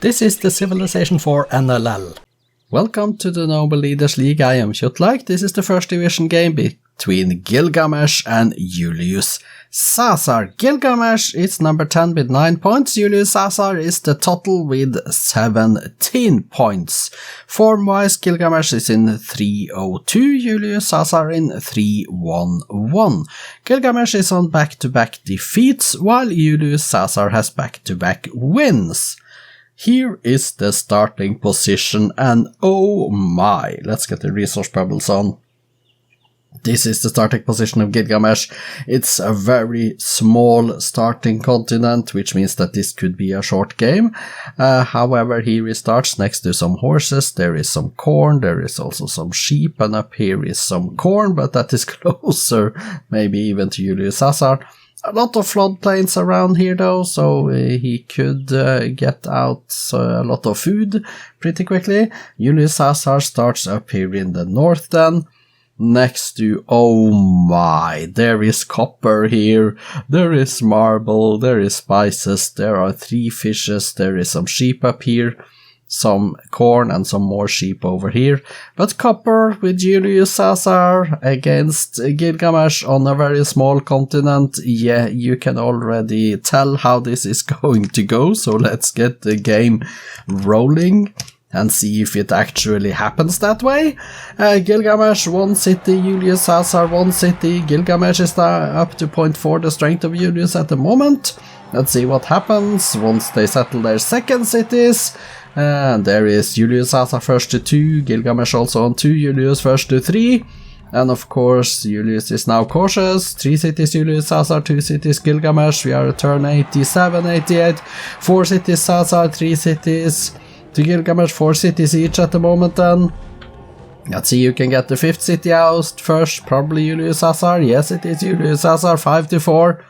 This is the Civilization 4 NLL. Welcome to the Noble Leaders League. I am Kjotleik. This is the first division game between Gilgamesh and Julius Caesar. Gilgamesh is number 10 with 9 points. Julius Caesar is the total with 17 points. Form-wise, Gilgamesh is in 302, Julius Caesar in 311. Gilgamesh is on back-to-back defeats, while Julius Caesar has back-to-back wins. Here is the starting position, and oh my, let's get the resource bubbles on. This is the starting position of Gilgamesh. It's a very small starting continent, which means that this could be a short game. However, here he starts next to some horses. There is some corn. There is also some sheep, and up here is some corn, but that is closer, maybe even to Julius Caesar. A lot of floodplains around here though, so he could get out a lot of food pretty quickly. Julius Caesar starts up here in the north then, next to, oh my, there is copper here, there is marble, there is spices, there are 3 fishes, there is some sheep up here, some corn and some more sheep over here. But copper with Julius Caesar against Gilgamesh on a very small continent. Yeah, you can already tell how this is going to go. So let's get the game rolling and see if it actually happens that way. Gilgamesh 1 city, Julius Caesar 1 city. Gilgamesh is up to 0.4 the strength of Julius at the moment. Let's see what happens once they settle their second cities. And there is Julius Caesar first to 2, Gilgamesh also on 2, Julius first to 3. And of course, Julius is now cautious. 3 cities Julius Caesar, 2 cities Gilgamesh. We are at turn 87, 88. 4 cities Caesar, 3 cities to Gilgamesh, 4 cities each at the moment then. Let's see who can get the 5th city out first. Probably Julius Caesar. Yes, it is Julius Caesar, 5 to 4.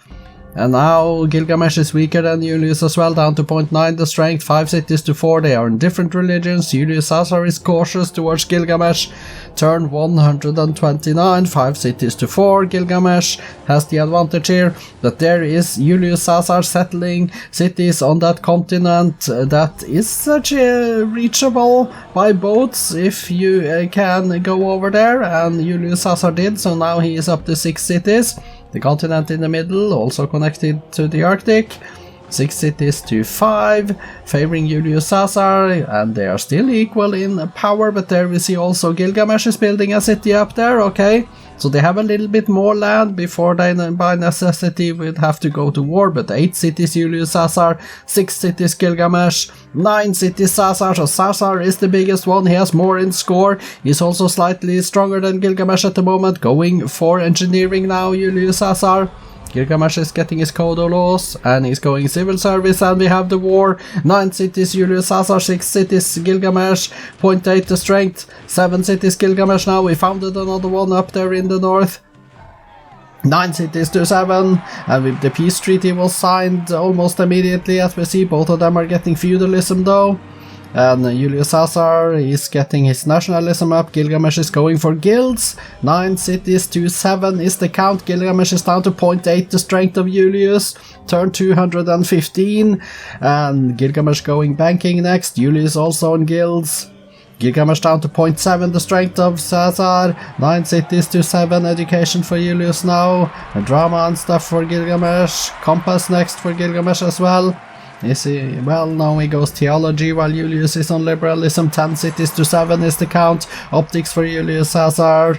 And now Gilgamesh is weaker than Julius as well, down to 0.9 the strength, 5 cities to 4, they are in different religions. Julius Caesar is cautious towards Gilgamesh, turn 129, 5 cities to 4, Gilgamesh has the advantage here, but there is Julius Caesar settling cities on that continent that is reachable by boats if you can go over there, and Julius Caesar did, so now he is up to 6 cities. The continent in the middle, also connected to the Arctic. 6 cities to 5, favoring Julius Caesar, and they are still equal in power, but there we see also Gilgamesh is building a city up there, okay. So they have a little bit more land before they by necessity would have to go to war, but 8 cities Julius Caesar, 6 cities Gilgamesh, 9 cities Caesar, so Caesar is the biggest one, he has more in score, he's also slightly stronger than Gilgamesh at the moment, going for engineering now Julius Caesar. Gilgamesh is getting his code of laws, and he's going civil service, and we have the war. 9 cities Julius Caesar, 6 cities Gilgamesh, 0.8 the strength, 7 cities Gilgamesh now, we founded another one up there in the north. 9 cities to 7, and with the peace treaty was signed almost immediately, as we see, both of them are getting feudalism though. And Julius Caesar is getting his nationalism up, Gilgamesh is going for guilds, 9 cities to 7 is the count, Gilgamesh is down to 0.8 the strength of Julius, turn 215, and Gilgamesh going banking next, Julius also on guilds, Gilgamesh down to 0.7 the strength of Caesar, 9 cities to 7, education for Julius now, and drama and stuff for Gilgamesh, compass next for Gilgamesh as well. You see, well, now he goes theology while Julius is on liberalism, 10 cities to 7 is the count, optics for Julius Caesar,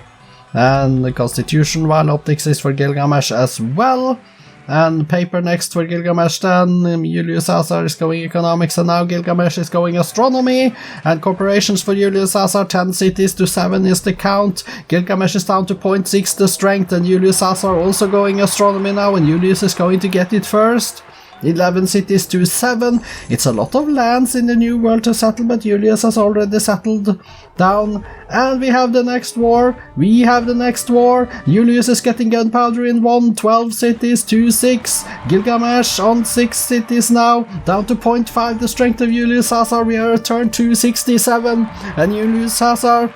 and the constitution while optics is for Gilgamesh as well, and paper next for Gilgamesh then, Julius Caesar is going economics, and now Gilgamesh is going astronomy, and corporations for Julius Caesar, 10 cities to 7 is the count, Gilgamesh is down to 0.6 the strength, and Julius Caesar also going astronomy now, and Julius is going to get it first. 11 cities to 7. It's a lot of lands in the new world to settle, but Julius has already settled down. And we have the next war. Julius is getting gunpowder in 1. 12 cities to 6. Gilgamesh on 6 cities now. Down to 0.5 the strength of Julius Caesar. We are at turn 267. And Julius Caesar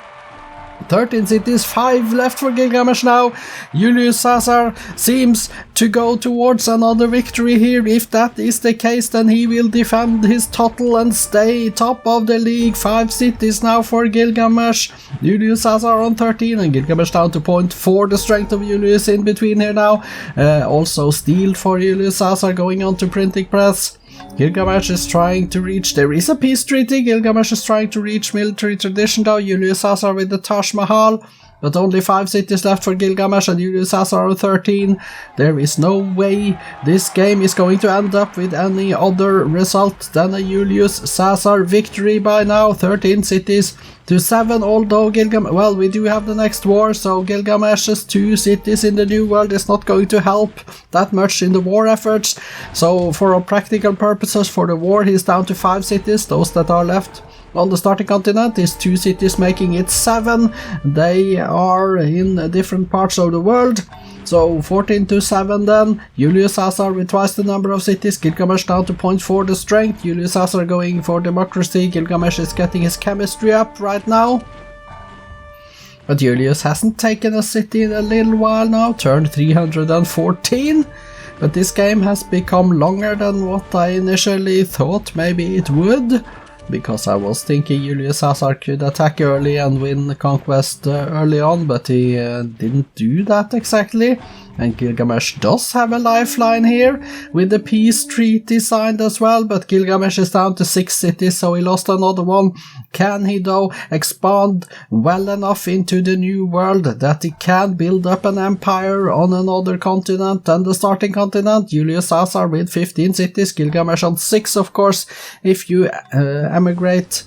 13 cities, 5 left for Gilgamesh now. Julius Caesar seems to go towards another victory here. If that is the case, then he will defend his total and stay top of the league. 5 cities now for Gilgamesh. Julius Caesar on 13 and Gilgamesh down to 0.4. The strength of Julius in between here now. Also steel for Julius Caesar going on to printing press. Gilgamesh is trying to reach, there is a peace treaty, Gilgamesh is trying to reach military tradition though, Julius Caesar with the Taj Mahal, but only 5 cities left for Gilgamesh and Julius Caesar on 13. There is no way this game is going to end up with any other result than a Julius Caesar victory by now. 13 cities to 7, although well, we do have the next war, so Gilgamesh's 2 cities in the New World is not going to help that much in the war efforts. So for all practical purposes for the war, he's down to 5 cities, those that are left on the starting continent is 2 cities, making it 7. They are in different parts of the world. So 14 to 7 then. Julius Caesar with twice the number of cities. Gilgamesh down to 0.4 the strength. Julius Caesar going for democracy. Gilgamesh is getting his chemistry up right now. But Julius hasn't taken a city in a little while now. Turned 314. But this game has become longer than what I initially thought maybe it would. Because I was thinking Julius Caesar could attack early and win the conquest early on, but he didn't do that exactly. And Gilgamesh does have a lifeline here, with the peace treaty signed as well, but Gilgamesh is down to 6 cities, so he lost another one. Can he though expand well enough into the New World that he can build up an empire on another continent than the starting continent? Julius Caesar with 15 cities, Gilgamesh on 6 of course. If you emigrate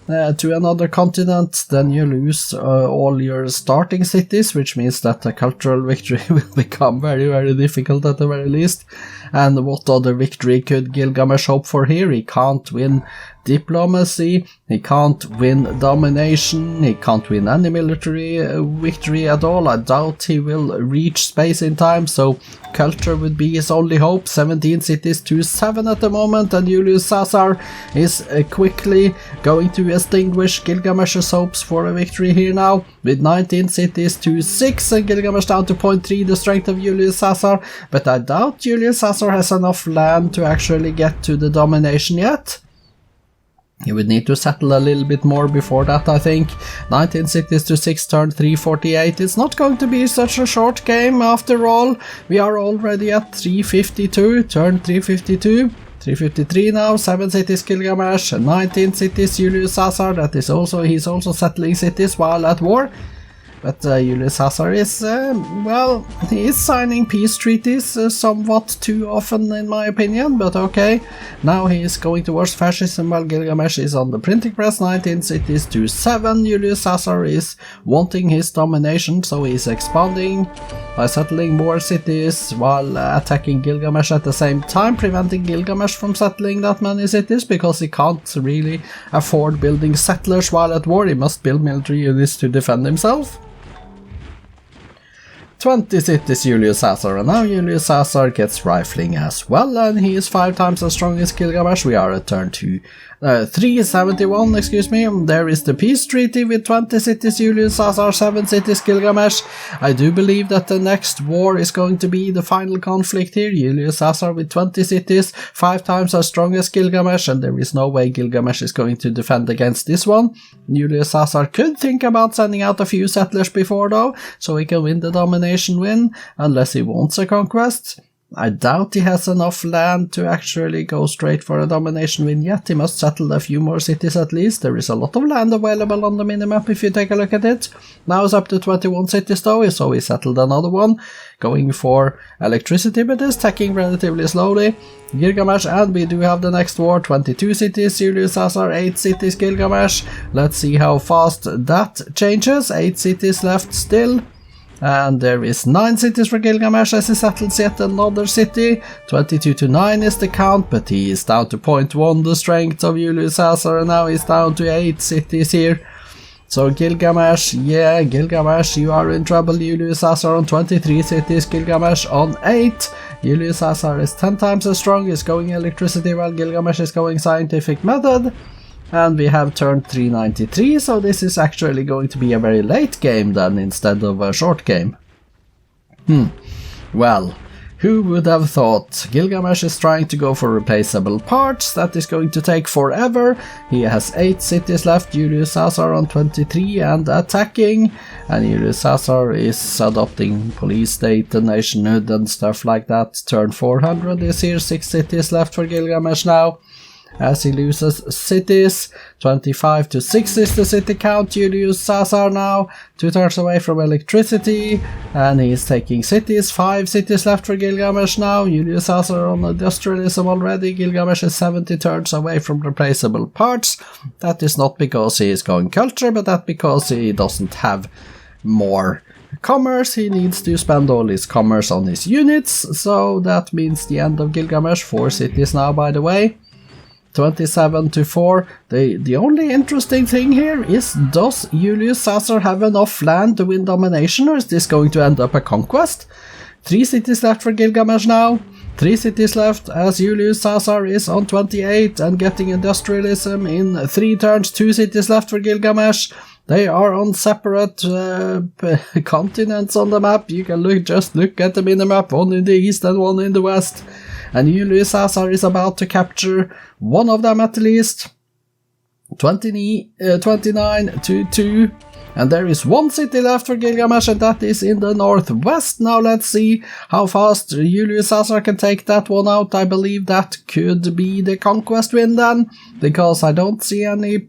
to another continent, then you lose all your starting cities, which means that a cultural victory will become very, very difficult at the very least. And what other victory could Gilgamesh hope for here? He can't win diplomacy, he can't win domination, he can't win any military victory at all. I doubt he will reach space in time, so culture would be his only hope. 17 cities to 7 at the moment, and Julius Caesar is quickly going to extinguish Gilgamesh's hopes for a victory here now, with 19 cities to 6, and Gilgamesh down to 0.3 the strength of Julius Caesar. But I doubt Julius Caesar has enough land to actually get to the domination yet. He would need to settle a little bit more before that, I think. 19 cities to 6, turn 348. It's not going to be such a short game after all. We are already at 352, turn 352. 353 now, 7 cities Gilgamesh, 19 cities Julius Caesar. That is also, he's also settling cities while at war. But Julius Caesar is, well, he is signing peace treaties somewhat too often in my opinion, but okay. Now he is going towards fascism while Gilgamesh is on the printing press, 19 cities to 7. Julius Caesar is wanting his domination, so he is expanding by settling more cities while attacking Gilgamesh at the same time, preventing Gilgamesh from settling that many cities because he can't really afford building settlers while at war. He must build military units to defend himself. 20 cities Julius Caesar, and now Julius Caesar gets rifling as well, and he is 5 times as strong as Gilgamesh. We are at turn 371, excuse me. There is the peace treaty with 20 cities Julius Caesar, 7 cities Gilgamesh. I do believe that the next war is going to be the final conflict here. Julius Caesar with 20 cities, 5 times as strong as Gilgamesh, and there is no way Gilgamesh is going to defend against this one. Julius Caesar could think about sending out a few settlers before though, so he can win the domination win, unless he wants a conquest. I doubt he has enough land to actually go straight for a domination win yet. He must settle a few more cities at least. There is a lot of land available on the minimap if you take a look at it. Now it's up to 21 cities though, so he settled another one, going for electricity, but is taking relatively slowly. Gilgamesh, and we do have the next war, 22 cities Julius Caesar, 8 cities Gilgamesh. Let's see how fast that changes. 8 cities left still. And there is 9 cities for Gilgamesh as he settles yet another city. 22 to 9 is the count, but he is down to 0.1 the strength of Julius Caesar, and now he's down to 8 cities here. So Gilgamesh, yeah, Gilgamesh, you are in trouble. Julius Caesar on 23 cities, Gilgamesh on 8. Julius Caesar is 10 times as strong, he's going electricity while Gilgamesh is going scientific method. and we have turn 393, so this is actually going to be a very late game then instead of a short game. Well, who would have thought? Gilgamesh is trying to go for replaceable parts. That is going to take forever. He has 8 cities left. Julius Caesar on 23 and attacking. And Julius Caesar is adopting police state and nationhood and stuff like that. Turn 400 is here. 6 cities left for Gilgamesh now, as he loses cities. 25 to 6 is the city count. Julius Caesar now 2 turns away from electricity, and he's taking cities. 5 cities left for Gilgamesh now. Julius Caesar on industrialism already. Gilgamesh is 70 turns away from replaceable parts. That is not because he is going culture, but that because he doesn't have more commerce. He needs to spend all his commerce on his units, so that means the end of Gilgamesh. 4 cities now, by the way. 27 to 4. The only interesting thing here is, does Julius Caesar have enough land to win domination, or is this going to end up a conquest? 3 cities left for Gilgamesh now. 3 cities left, as Julius Caesar is on 28 and getting industrialism in 3 turns. 2 cities left for Gilgamesh. They are on separate continents on the map. You can just look at the minimap, one in the east and one in the west. And Julius Caesar is about to capture one of them at least. 29 to 2. And there is 1 city left for Gilgamesh, and that is in the northwest. Now let's see how fast Julius Caesar can take that one out. I believe that could be the conquest win then, because I don't see any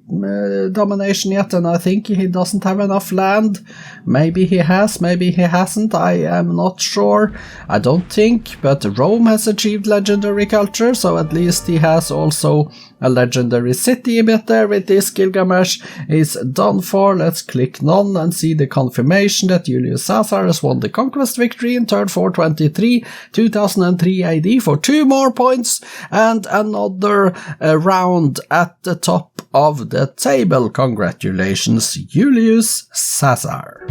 domination yet, and I think he doesn't have enough land. Maybe he has, maybe he hasn't, I am not sure. I don't think, but Rome has achieved legendary culture, so at least he has also a legendary city a bit there with this. Gilgamesh is done for. Let's click none and see the confirmation that Julius Caesar has won the conquest victory in turn 423, 2003 AD for 2 more points and another round at the top of the table. Congratulations, Julius Caesar.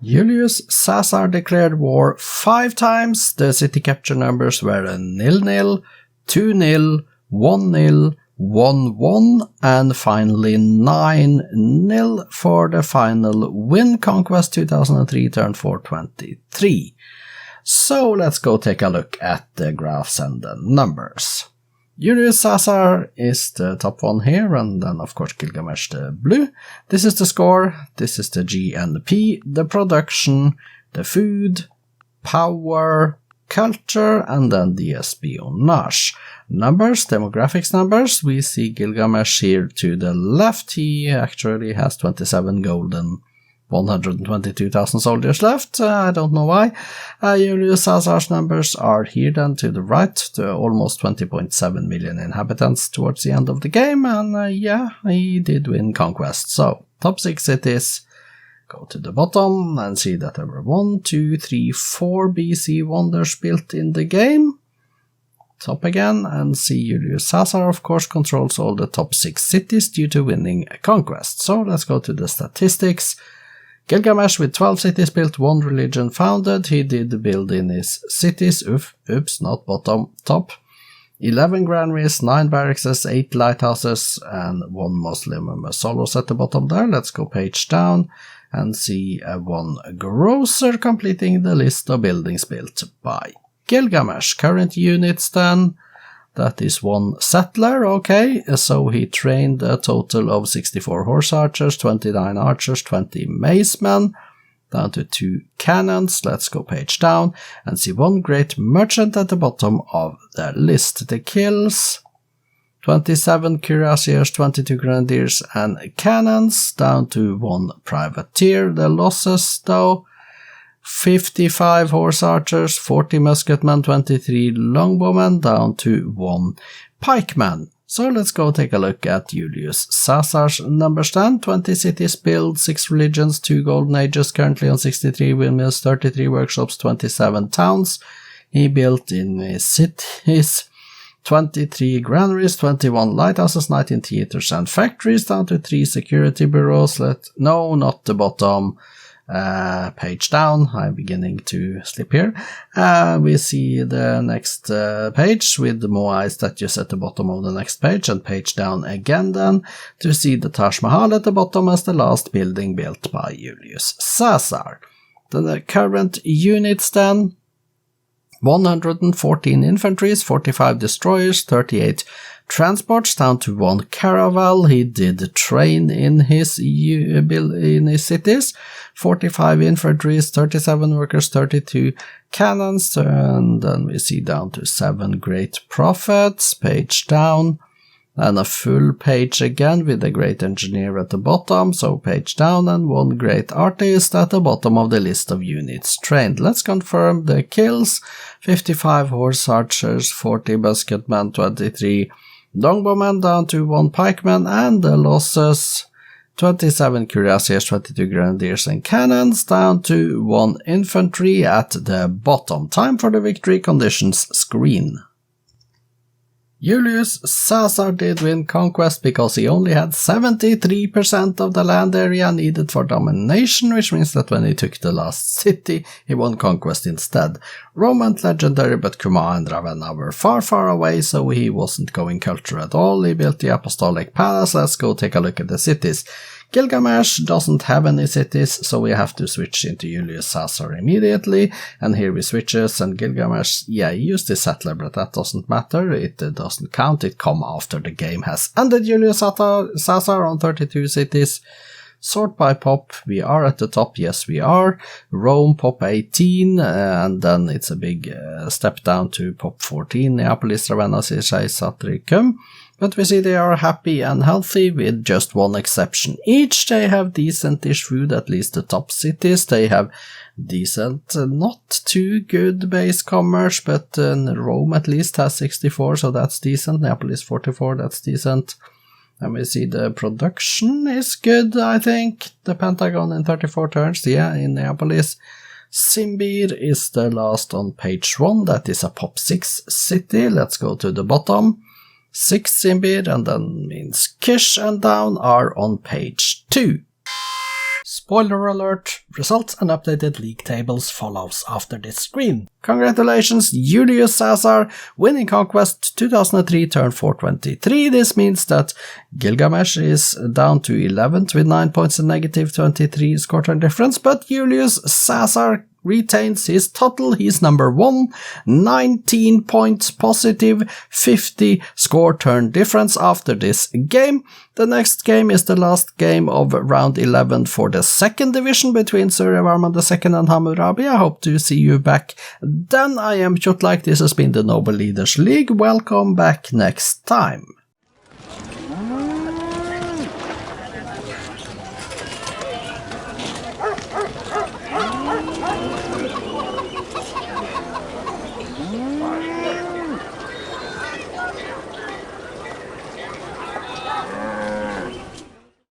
Julius Caesar declared war 5 times. The city capture numbers were 0-0, 2-0, 1-0, 1-1, and finally 9-0 for the final win. Conquest 2003, turn 423. So let's go take a look at the graphs and the numbers. Julius Caesar is the top one here, and then of course Gilgamesh the blue. This is the score, this is the GNP, the production, the food, power, culture, and then the espionage. Numbers, demographics numbers, we see Gilgamesh here to the left. He actually has 27 gold and 122,000 soldiers left. I don't know why. Julius Caesar's numbers are here then to the right, to almost 20.7 million inhabitants towards the end of the game, and yeah, he did win conquest. So, top 6 cities. Go to the bottom and see that there were 1, 2, 3, 4 BC wonders built in the game. Top again, and see Julius Caesar of course controls all the top 6 cities due to winning a conquest. So let's go to the statistics. Gilgamesh with 12 cities built, 1 religion founded. He did build in his cities, oops, not bottom, top. 11 granaries, 9 barracks, 8 lighthouses, and 1 Muslim solos at the bottom there. Let's go page down and see 1 grocer completing the list of buildings built by Gilgamesh. Current units then, that is 1 settler, okay, so he trained a total of 64 horse archers, 29 archers, 20 macemen, down to 2 cannons. Let's go page down and see 1 great merchant at the bottom of the list. The kills, 27 cuirassiers, 22 grenadiers and cannons, down to 1 privateer. The losses though, 55 horse archers, 40 musketmen, 23 longbowmen, down to 1 pikeman. So let's go take a look at Julius Caesar's numbers then. 20 cities built, 6 religions, 2 golden ages, currently on 63 windmills, 33 workshops, 27 towns. He built in his cities 23 granaries, 21 lighthouses, 19 theaters and factories, down to 3 security bureaus. No, not the bottom. Page down, I'm beginning to slip here. We see the next page with the Moai statues at the bottom of the next page, and page down again then to see the Taj Mahal at the bottom as the last building built by Julius Caesar. The current units then, 114 infantries, 45 destroyers, 38 transports, down to 1 caravel. He did train in his cities, 45 infantries, 37 workers, 32 cannons, and then we see down to 7 great prophets, page down, and a full page again with a great engineer at the bottom, so page down, and 1 great artist at the bottom of the list of units trained. Let's confirm the kills, 55 horse archers, 40 musketmen, 23 longbowmen, down to 1 pikeman, and the losses, 27 cuirassiers, 22 grenadiers and cannons, down to 1 infantry at the bottom. Time for the victory conditions screen. Julius Caesar did win conquest because he only had 73% of the land area needed for domination, which means that when he took the last city, he won conquest instead. Roman legendary, but Cumae and Ravenna were far, far away, so he wasn't going culture at all. He built the Apostolic Palace. Let's go take a look at the cities. Gilgamesh doesn't have any cities, so we have to switch into Julius Caesar immediately, and here we switches, and Gilgamesh, yeah, he used his settler, but that doesn't matter, it doesn't count, it come after the game has ended. Julius Caesar on 32 cities. Sort by pop, we are at the top, yes we are. Rome pop 18, and then it's a big step down to pop 14, Neapolis, Ravenna, Circe, Satricum. But we see they are happy and healthy with just 1 exception. Each they have decent-ish food, at least the top cities. They have decent, not too good base commerce, but Rome at least has 64, so that's decent. Neapolis 44, that's decent. And we see the production is good, I think. The Pentagon in 34 turns, yeah, in Neapolis. Simbir is the last on page 1, that is a pop 6 city. Let's go to the bottom. 6 Simbir, and then means Kish and down are on page 2. Spoiler alert, results and updated league tables follows after this screen. Congratulations, Julius Caesar, winning conquest 2003 turn 423. This means that Gilgamesh is down to 11th with 9 points and negative 23 score turn difference, but Julius Caesar retains his total. He's number 1, 19 points positive, 50 score turn difference after this game. The next game is the last game of round 11 for the second division between Suryavarman II and Hammurabi. I hope to see you back then. I am Kjotleik. This has been the Noble Leaders League. Welcome back next time.